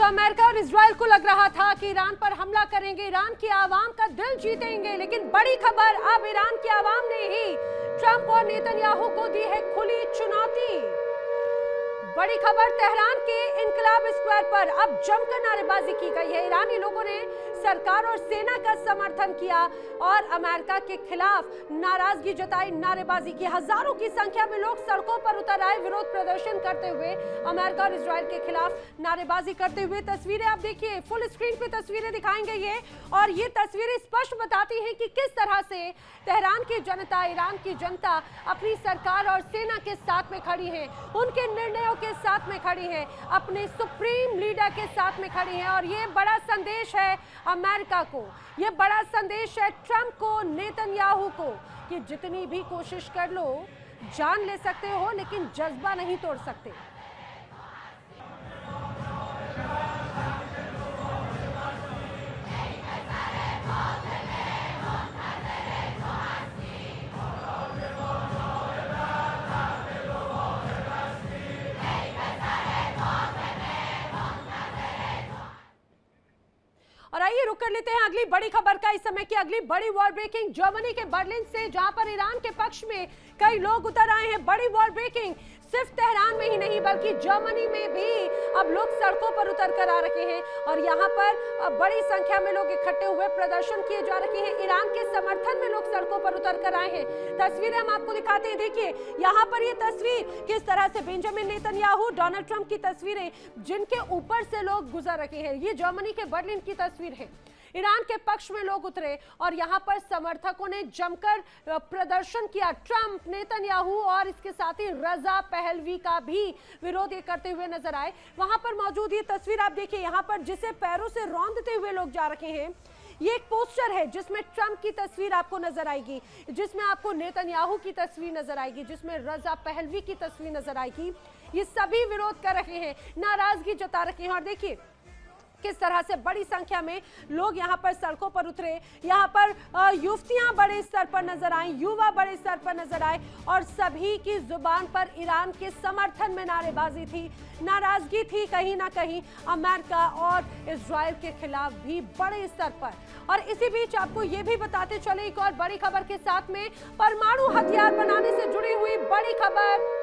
America और Israel को लग रहा था कि ईरान पर हमला करेंगे, ईरान की आवाम का दिल जीतेंगे, लेकिन बड़ी खबर अब ईरान की आवाम ने ही ट्रंप और नेतन्याहू को दी है खुली चुनौती। बड़ी खबर, तेहरान के इनकलाब स्क्वायर पर अब जमकर नारेबाजी की गई है। ईरानी लोगों ने सरकार और सेना का समर्थन किया और अमेरिका के खिलाफ नाराजगी जताई, नारेबाजी की। हजारों की संख्या में लोग सड़कों पर उतर आए विरोध प्रदर्शन करते हुए, अमेरिका और इजराइल के खिलाफ नारेबाजी करते हुए। तस्वीरें आप देखिए, फुल स्क्रीन पे तस्वीरें दिखाएंगे ये, और ये तस्वीरें स्पष्ट बताती हैं कि किस तरह से तेहरान की जनता, ईरान की जनता अपनी सरकार और सेना के साथ में खड़ी है, उनके निर्णयों के साथ में खड़ी है, अपने सुप्रीम लीडर के साथ में खड़ी है। और ये बड़ा संदेश है अमेरिका को, ये बड़ा संदेश है ट्रंप को, नेतन्याहू को, कि जितनी भी कोशिश कर लो, जान ले सकते हो लेकिन जज्बा नहीं तोड़ सकते। और आइए रुक कर लेते हैं अगली बड़ी खबर का। इस समय की अगली बड़ी वॉर ब्रेकिंग जर्मनी के बर्लिन से, जहां पर ईरान के पक्ष में कई लोग उतर आए हैं। बड़ी वॉर ब्रेकिंग सिर्फ तेहरान में ही नहीं बल्कि जर्मनी में भी अब लोग सड़कों पर उतर कर आ रखे हैं और यहाँ पर बड़ी संख्या में लोग इकट्ठे हुए प्रदर्शन किए जा रहे हैं। ईरान के समर्थन में लोग सड़कों पर उतर कर आए हैं। तस्वीरें हम आपको दिखाते हैं, देखिए यहाँ पर ये तस्वीर किस तरह से बेंजामिन नेतन्याहू, डोनाल्ड ट्रंप की तस्वीरें जिनके ऊपर से लोग गुजर रहे हैं। ये जर्मनी के बर्लिन की तस्वीर है। ईरान के पक्ष में लोग उतरे और यहां पर समर्थकों ने जमकर प्रदर्शन किया। ट्रंप, नेतन्याहू और इसके साथ ही रजा पहलवी का भी विरोध करते हुए नजर आए। वहां पर मौजूद ये तस्वीर आप देखिए, यहां पर जिसे पैरों से रौंदते हुए लोग जा रहे हैं। ये एक पोस्टर है जिसमें ट्रंप की तस्वीर आपको नजर आएगी, जिसमें आपको नेतन्याहू की तस्वीर नजर आएगी, जिसमें रजा पहलवी की तस्वीर नजर आएगी। ये सभी विरोध कर रहे हैं, नाराजगी जता रहे हैं। और देखिए किस तरह से बड़ी संख्या में लोग यहाँ पर सड़कों पर उतरे। यहाँ पर युवतियां बड़े स्तर पर नजर आई, युवा बड़े स्तर पर नजर आए और सभी की जुबान पर ईरान के समर्थन में नारेबाजी थी, नाराजगी थी कहीं ना कहीं अमेरिका और इजराइल के खिलाफ भी बड़े स्तर पर। और इसी बीच आपको ये भी बताते चले एक और बड़ी खबर के साथ में, परमाणु हथियार बनाने से जुड़ी हुई बड़ी खबर।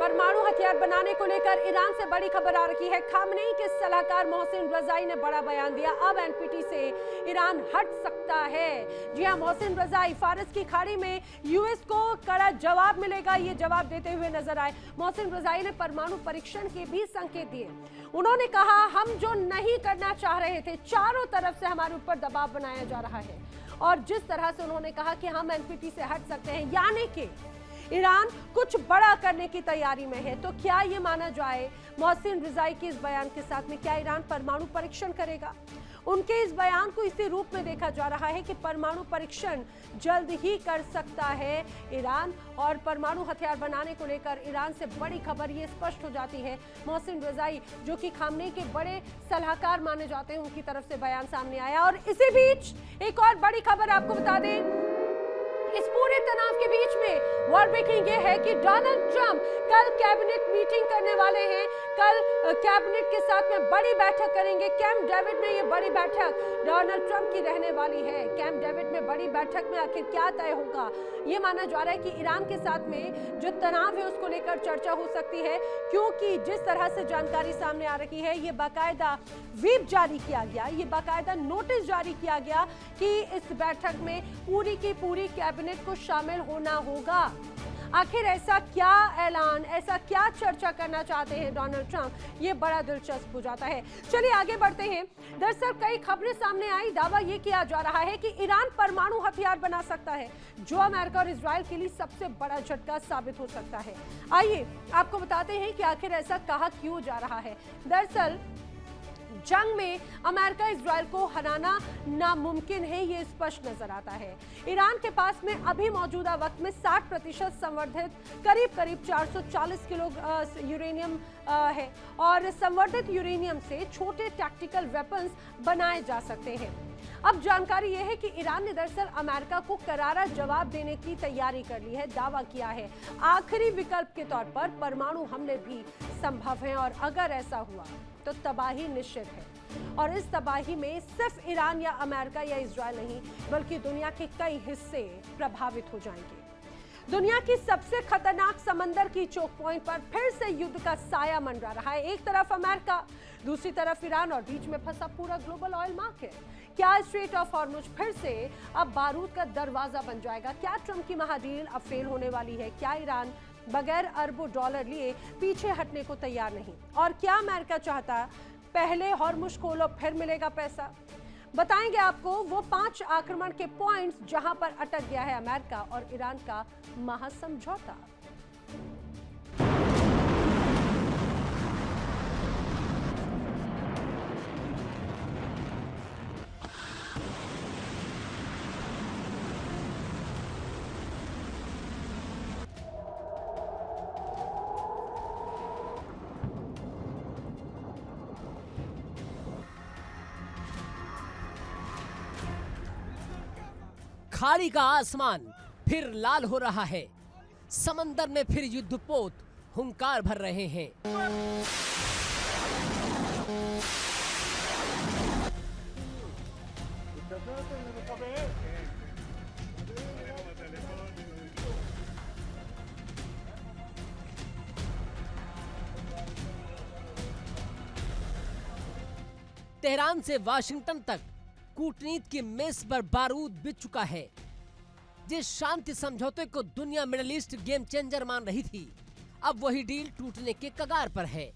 परमाणु हथियार बनाने को लेकर ईरान से बड़ी खबर आ रही है। खामनेई के सलाहकार मोहसिन रजाई ने बड़ा बयान दिया। अब एनपीटी से ईरान हट सकता है। जी हां, मोहसिन रजाई, फारस की खाड़ी में यूएस को कड़ा जवाब मिलेगा, ये जवाब देते हुए नजर आए। मोहसिन रजाई ने परमाणु परीक्षण के भी संकेत दिए। उन्होंने कहा, हम जो नहीं करना चाह रहे थे, चारों तरफ से हमारे ऊपर दबाव बनाया जा रहा है। और जिस तरह से उन्होंने कहा कि हम एनपीटी से हट सकते हैं, यानी कि ईरान कुछ बड़ा करने की तैयारी में है। तो क्या ये माना जाए मोहसिन रजाई के इस बयान के साथ में, क्या ईरान परमाणु परीक्षण करेगा? उनके इस बयान को इसी रूप में देखा जा रहा है कि परमाणु परीक्षण जल्द ही कर सकता है ईरान। और परमाणु हथियार बनाने को लेकर ईरान से बड़ी खबर ये स्पष्ट हो जाती है। मोहसिन रजाई, जो कि खामनेई के बड़े सलाहकार माने जाते हैं, उनकी तरफ से बयान सामने आया। और इसी बीच एक और बड़ी खबर आपको बता दें, इस पूरे तनाव के बीच में वॉर ब्रेकिंग ये है कि डोनाल्ड ट्रंप कल कैबिनेट मीटिंग करने वाले हैं। कल कैबिनेट के साथ में बड़ी बैठक करेंगे। कैंप डेविड में ये बड़ी बैठक डोनाल्ड ट्रंप की रहने वाली है। कैंप डेविड में बड़ी बैठक में आखिर क्या तय होगा, ये माना जा रहा है कि ईरान के साथ में जो तनाव है उसको लेकर चर्चा हो सकती है, क्योंकि जिस तरह से जानकारी सामने आ रही है, ये बाकायदा व्हिप जारी किया गया, ये बाकायदा नोटिस जारी किया गया कि इस बैठक में पूरी की पूरी कैबिनेट को शामिल होना होगा। आखिर ऐसा क्या ऐलान, ऐसा क्या चर्चा करना चाहते हैं डोनाल्ड ट्रंप, ये बड़ा दिलचस्प हो जाता है। चलिए आगे बढ़ते हैं। दरअसल कई खबरें सामने आई, दावा ये किया जा रहा है कि ईरान परमाणु हथियार बना सकता है, जो अमेरिका और इजराइल के लिए सबसे बड़ा झटका साबित हो सकता है। आइए आपको बताते हैं कि आखिर ऐसा कहा क्यों जा रहा है। दरअसल जंग में अमेरिका इजराइल को हराना नामुमकिन है, ये स्पष्ट नजर आता है। ईरान के पास में अभी मौजूदा वक्त में 60% संवर्धित करीब 440 किलो यूरेनियम है और संवर्धित यूरेनियम से छोटे टैक्टिकल वेपन्स बनाए जा सकते हैं। अब जानकारी यह है कि ईरान ने दरअसल अमेरिका को करारा जवाब देने की तैयारी कर ली है, दावा किया है आखिरी विकल्प के तौर पर परमाणु हमले भी संभव हैं और अगर ऐसा हुआ तो तबाही निश्चित है। और इस तबाही में सिर्फ ईरान या अमेरिका या इजरायल नहीं बल्कि दुनिया के कई हिस्से प्रभावित हो जाएंगे। दुनिया की सबसे खतरनाक समंदर की चोक पॉइंट पर फिर से युद्ध का साया मंडरा रहा है। एक तरफ अमेरिका, दूसरी तरफ ईरान और बीच में फंसा पूरा ग्लोबल ऑयल मार्केट। क्या स्ट्रेट ऑफ हॉर्मुज फिर से अब बारूद का दरवाजा बन जाएगा? क्या ट्रंप की महाडील अब फेल होने वाली है? क्या ईरान बगैर अरबों डॉलर लिए पीछे हटने को तैयार नहीं? और क्या अमेरिका चाहता पहले हॉर्मुज खोलो फिर मिलेगा पैसा? बताएंगे आपको वो 5 आक्रमण के पॉइंट्स जहां पर अटक गया है अमेरिका और ईरान का महासमझौता। खाड़ी का आसमान फिर लाल हो रहा है, समंदर में फिर युद्धपोत हुंकार भर रहे हैं। तेहरान से वाशिंगटन तक कूटनीति की मेज पर बारूद बिछ चुका है। जिस शांति समझौते को दुनिया मिडिल ईस्ट गेम चेंजर मान रही थी, अब वही डील टूटने के कगार पर है।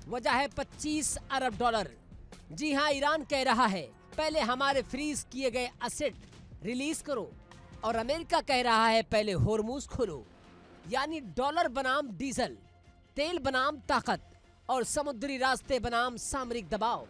वजह है 25 अरब डॉलर। जी हां, ईरान कह रहा है पहले हमारे फ्रीज किए गए असेट रिलीज करो, और अमेरिका कह रहा है पहले होर्मुज खोलो। यानी डॉलर बनाम डीजल, तेल बनाम ताकत और समुद्री रास्ते बनाम सामरिक दबाव।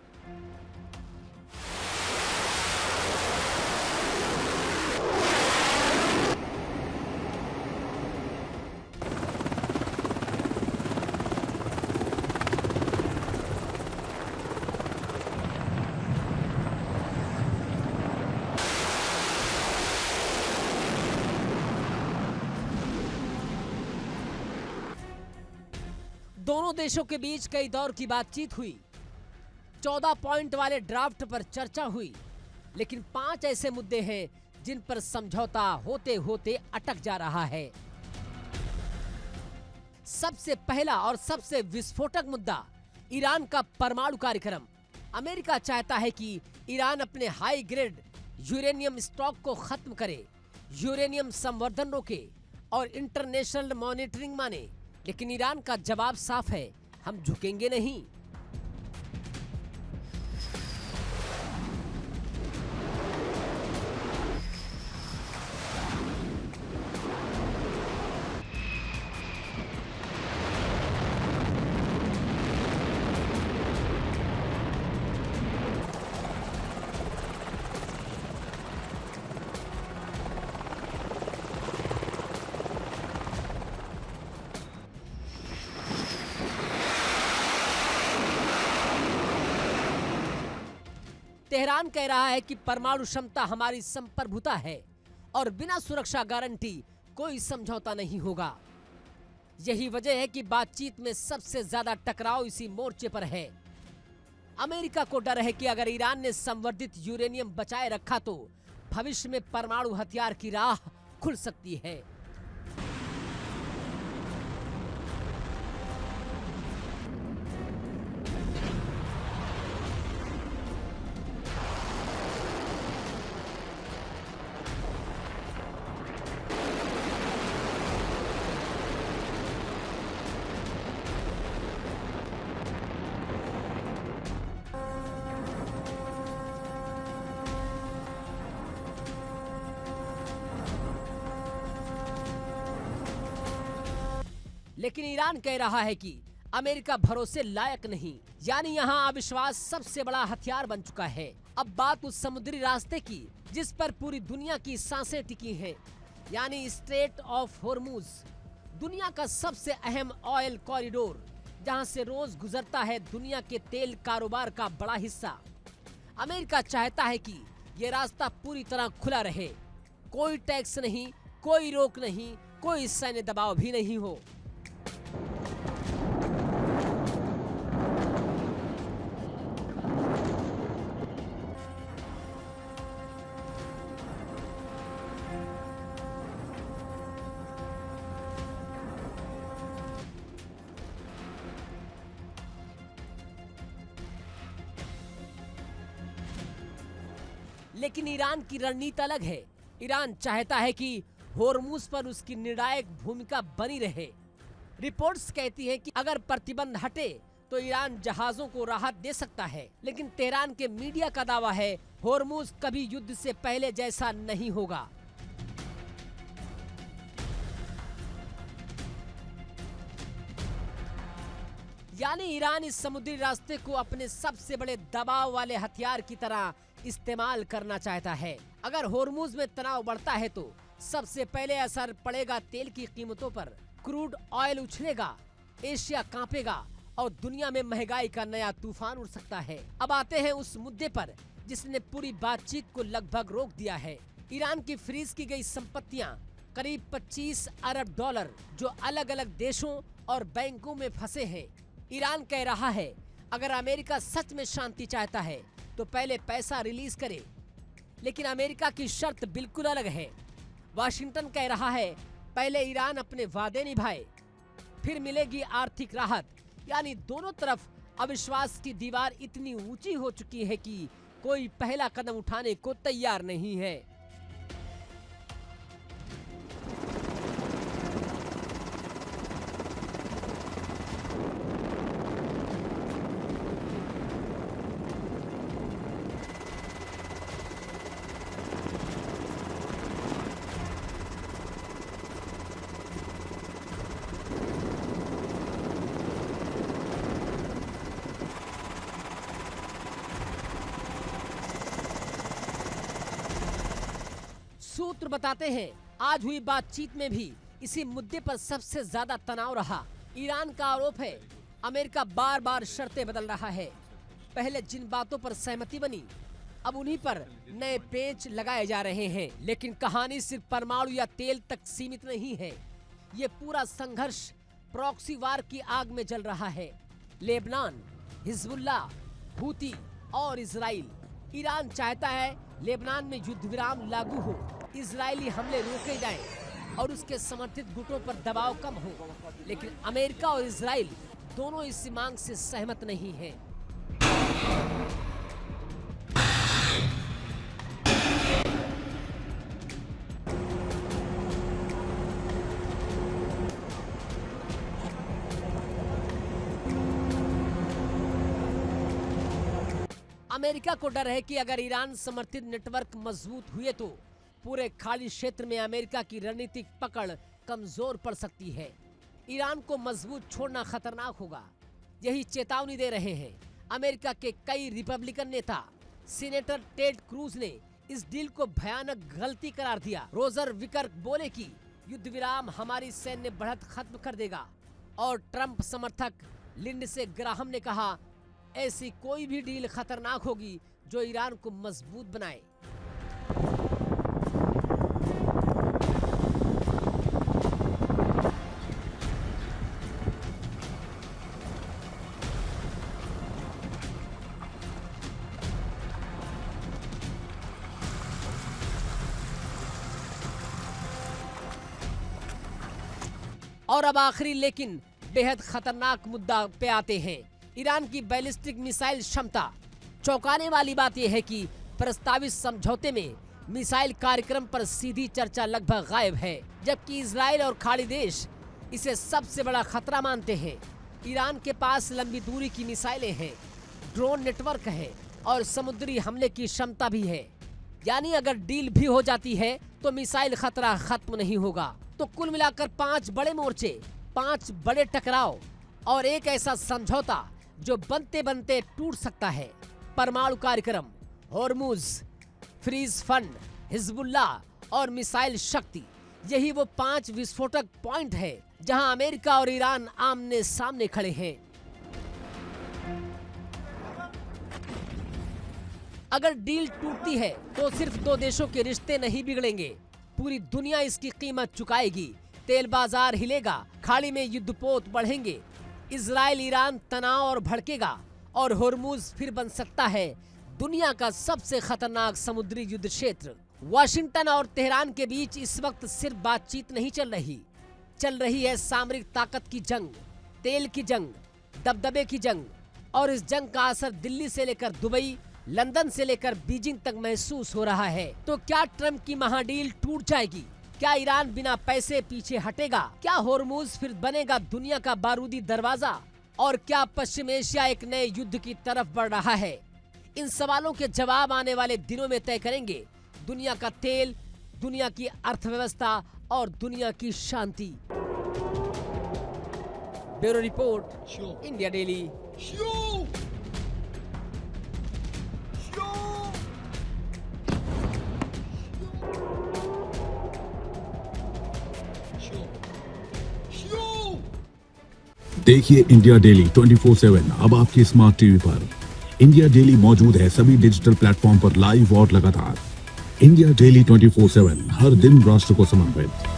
दोनों देशों के बीच कई दौर की बातचीत हुई, 14 पॉइंट वाले ड्राफ्ट पर चर्चा हुई, लेकिन 5 ऐसे मुद्दे हैं जिन पर समझौता होते होते अटक जा रहा है। सबसे पहला और सबसे विस्फोटक मुद्दा ईरान का परमाणु कार्यक्रम। अमेरिका चाहता है कि ईरान अपने हाई ग्रेड यूरेनियम स्टॉक को खत्म करे, यूरेनियम संवर्धन रोके और इंटरनेशनल मॉनिटरिंग माने। लेकिन ईरान का जवाब साफ है, हम झुकेंगे नहीं। तेहरान कह रहा है कि परमाणु क्षमता हमारी संप्रभुता है और बिना सुरक्षा गारंटी कोई समझौता नहीं होगा। यही वजह है कि बातचीत में सबसे ज्यादा टकराव इसी मोर्चे पर है। अमेरिका को डर है कि अगर ईरान ने संवर्धित यूरेनियम बचाए रखा तो भविष्य में परमाणु हथियार की राह खुल सकती है। लेकिन ईरान कह रहा है कि अमेरिका भरोसे लायक नहीं, यानी यहाँ अविश्वास सबसे बड़ा हथियार बन चुका है। अब बात उस समुद्री रास्ते की जिस पर पूरी दुनिया की सांसें टिकी हैं, यानी स्ट्रेट ऑफ होर्मुज, दुनिया का सबसे अहम ऑयल कॉरिडोर, जहां से रोज गुजरता है दुनिया के तेल कारोबार का बड़ा हिस्सा। अमेरिका चाहता है कि ये रास्ता पूरी तरह खुला रहे, कोई टैक्स नहीं, कोई रोक नहीं, कोई सैन्य दबाव भी नहीं हो। लेकिन ईरान की रणनीति अलग है। ईरान चाहता है कि होर्मुज पर उसकी निर्णायक भूमिका बनी रहे। रिपोर्ट्स कहती हैं कि अगर प्रतिबंध हटे तो ईरान जहाजों को राहत दे सकता है, लेकिन तेहरान के मीडिया का दावा है होर्मुज कभी युद्ध से पहले जैसा नहीं होगा। यानी ईरान इस समुद्री रास्ते को अपने सबसे बड़े दबाव वाले हथियार की तरह इस्तेमाल करना चाहता है। अगर होर्मुज में तनाव बढ़ता है तो सबसे पहले असर पड़ेगा तेल की कीमतों पर। क्रूड ऑयल उछलेगा, एशिया कांपेगा और दुनिया में महंगाई का नया तूफान उड़ सकता है। अब आते हैं उस मुद्दे पर जिसने पूरी बातचीत को लगभग रोक दिया है। ईरान की फ्रीज की गई संपत्तियां करीब 25 अरब डॉलर जो अलग अलग देशों और बैंकों में फंसे हैं। ईरान कह रहा है अगर अमेरिका सच में शांति चाहता है तो पहले पैसा रिलीज करे, लेकिन अमेरिका की शर्त बिल्कुल अलग है। वाशिंगटन कह रहा है पहले ईरान अपने वादे निभाए, फिर मिलेगी आर्थिक राहत। यानी दोनों तरफ अविश्वास की दीवार इतनी ऊंची हो चुकी है कि कोई पहला कदम उठाने को तैयार नहीं है। सूत्र बताते हैं आज हुई बातचीत में भी इसी मुद्दे पर सबसे ज्यादा तनाव रहा। ईरान का आरोप है अमेरिका बार बार शर्तें बदल रहा है। पहले जिन बातों पर सहमति बनी अब उन्हीं पर नए पेच लगाए जा रहे हैं। लेकिन कहानी सिर्फ परमाणु या तेल तक सीमित नहीं है। ये पूरा संघर्ष प्रॉक्सी वार की आग में जल रहा है। लेबनान, हिजबुल्लाह, हूती और इजराइल। ईरान चाहता है लेबनान में युद्ध विराम लागू हो, इजरायली हमले रोके जाएं और उसके समर्थित गुटों पर दबाव कम हो। लेकिन अमेरिका और इजराइल दोनों इस मांग से सहमत नहीं हैं। अमेरिका को डर है कि अगर ईरान समर्थित नेटवर्क मजबूत हुए तो पूरे खाड़ी क्षेत्र में अमेरिका की रणनीतिक पकड़ कमजोर पड़ सकती है। ईरान को मजबूत छोड़ना खतरनाक होगा, यही चेतावनी दे रहे हैं अमेरिका के कई रिपब्लिकन नेता। सीनेटर टेड क्रूज ने इस डील को भयानक गलती करार दिया। रोजर विकर बोले कि युद्ध विराम हमारी सैन्य बढ़त खत्म कर देगा, और ट्रंप समर्थक लिंडसे ग्राहम ने कहा ऐसी कोई भी डील खतरनाक होगी जो ईरान को मजबूत बनाए। और अब आखिरी लेकिन बेहद खतरनाक मुद्दा पे आते हैं, ईरान की बैलिस्टिक मिसाइल क्षमता। चौंकाने वाली बात यह है कि प्रस्तावित समझौते में मिसाइल कार्यक्रम पर सीधी चर्चा लगभग गायब है, जबकि इजराइल और खाड़ी देश इसे सबसे बड़ा खतरा मानते हैं। ईरान के पास लंबी दूरी की मिसाइलें हैं, ड्रोन नेटवर्क है और समुद्री हमले की क्षमता भी है। यानी अगर डील भी हो जाती है तो मिसाइल खतरा खत्म नहीं होगा। तो कुल मिलाकर 5 बड़े मोर्चे 5 बड़े टकराव और एक ऐसा समझौता जो बनते बनते टूट सकता है। परमाणु कार्यक्रम, होर्मुज, फ्रीज फंड, हिजबुल्लाह और मिसाइल शक्ति, यही वो 5 विस्फोटक पॉइंट है जहां अमेरिका और ईरान आमने सामने खड़े हैं। अगर डील टूटती है तो सिर्फ 2 देशों के रिश्ते नहीं बिगड़ेंगे, पूरी दुनिया इसकी कीमत चुकाएगी। तेल बाजार हिलेगा, खाड़ी में युद्धपोत बढ़ेंगे, इजराइल ईरान तनाव और भड़केगा और होर्मुज फिर बन सकता है दुनिया का सबसे खतरनाक समुद्री युद्ध क्षेत्र। वाशिंगटन और तेहरान के बीच इस वक्त सिर्फ बातचीत नहीं चल रही है सामरिक ताकत की जंग, तेल की जंग, दबदबे की जंग। और इस जंग का असर दिल्ली से लेकर दुबई, लंदन से लेकर बीजिंग तक महसूस हो रहा है। तो क्या ट्रंप की महाडील टूट जाएगी? क्या ईरान बिना पैसे पीछे हटेगा? क्या होर्मुज फिर बनेगा दुनिया का बारूदी दरवाजा? और क्या पश्चिम एशिया एक नए युद्ध की तरफ बढ़ रहा है? इन सवालों के जवाब आने वाले दिनों में तय करेंगे दुनिया का तेल, दुनिया की अर्थव्यवस्था और दुनिया की शांति। Bureau report, India daily. देखिए इंडिया डेली 24/7 अब आपके स्मार्ट टीवी पर। इंडिया डेली मौजूद है सभी डिजिटल प्लेटफॉर्म पर लाइव और लगातार। इंडिया डेली 24/7 हर दिन राष्ट्र को समर्पित।